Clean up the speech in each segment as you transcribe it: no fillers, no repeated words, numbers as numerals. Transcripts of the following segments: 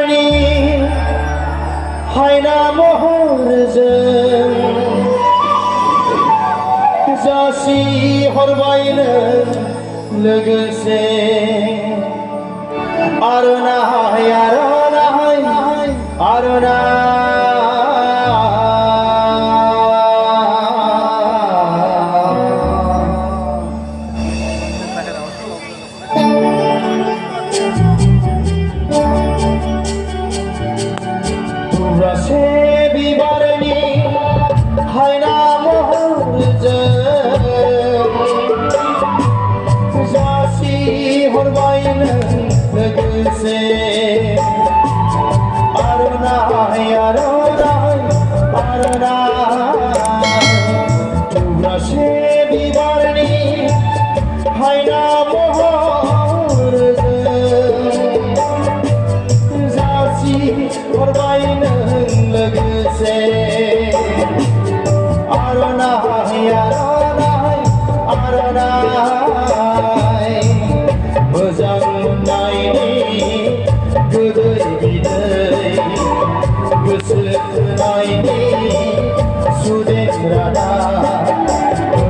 बिबारनि हायना महरजों जासि हरबायनो लोगोसे आर'नाइ आर'नाइ आर'नाइ तुब्रासे बिबारनि हायना महरजों जासि हरबायनो लोगोसे आर'नाइ आर'नाइ आर'नाइ तुब्रासे बिबारनि हायना महरजों जासि हरबायनो लोगोसे आर'नाइ आर'नाइ आर'नाइ मोजां मोननायनि गोदै बिदै गोसो थोनायनि सुदेम रादाब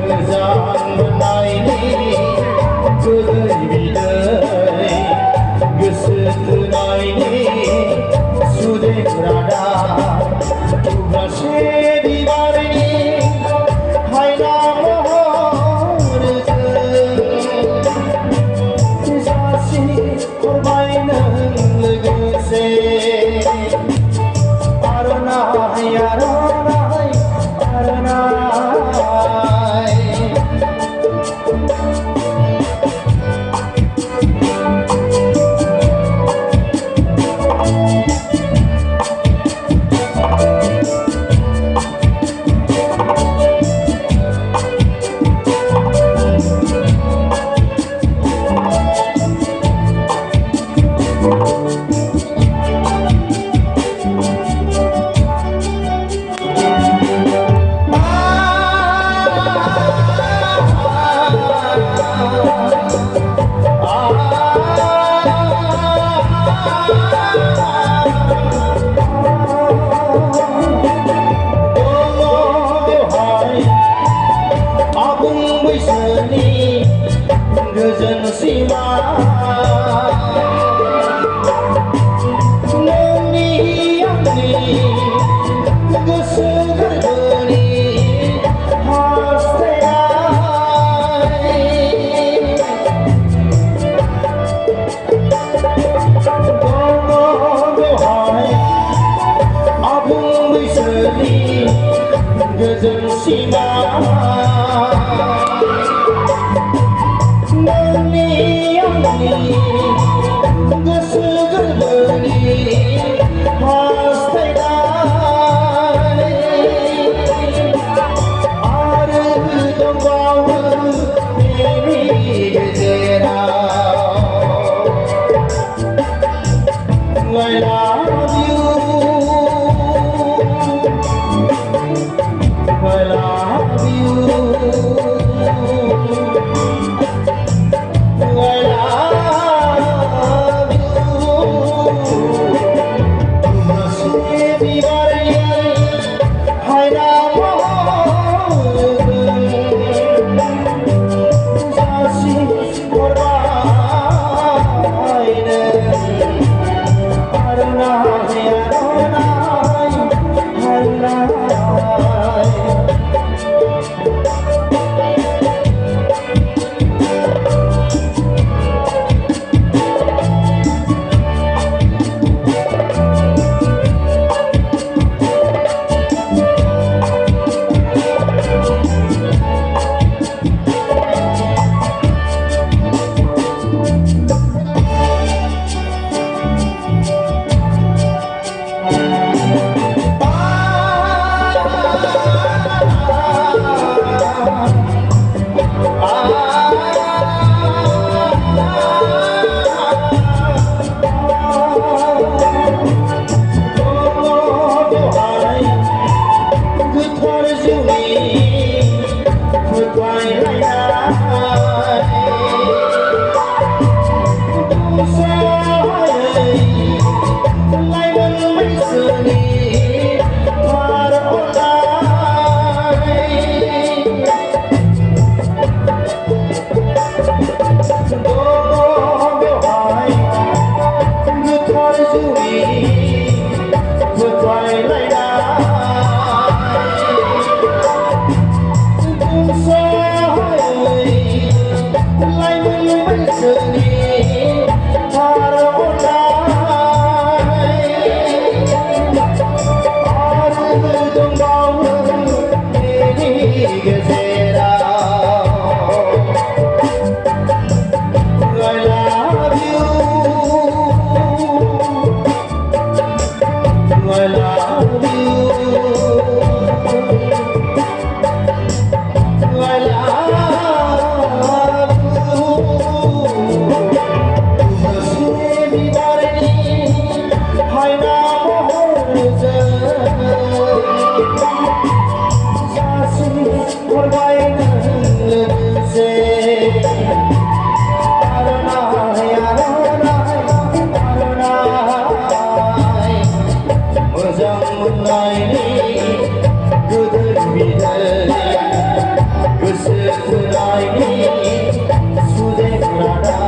मोजां मोननायनि गोदै बिदै गोसो थोनायनि सुदेम रादाब तुब्रासे बिबारनि हायना महरजों जासि हरबायनो लोगोसे आर'नाइ आर'नाइ आर'नाइ गोजोन सिमा नोंनि आंनि गोसो गोरबोनि हास्थायनाय दङ बेवहाय आबुं बैसोनि गोजोन सिमा नोंनि आंनि गोसो गोरबोनि हास्थायनाय आरो दंबावो बेनि गेजेराव I love you I love you vừa twilight night từng gió ơi lại mây bây giờ đi tha đâu lại ở trong bao đi cái gì đâu người love you I love you I love you Baby barani hai na mohorza Sasi korbai nalse Arana arana arana Mozang munayni Gudar bidari Gusutlayni Sudek rada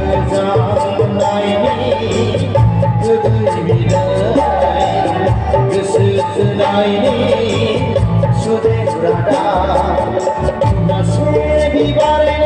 Mozang munayni Gudar bidari Gusutlayni Sudek rada Nase bibare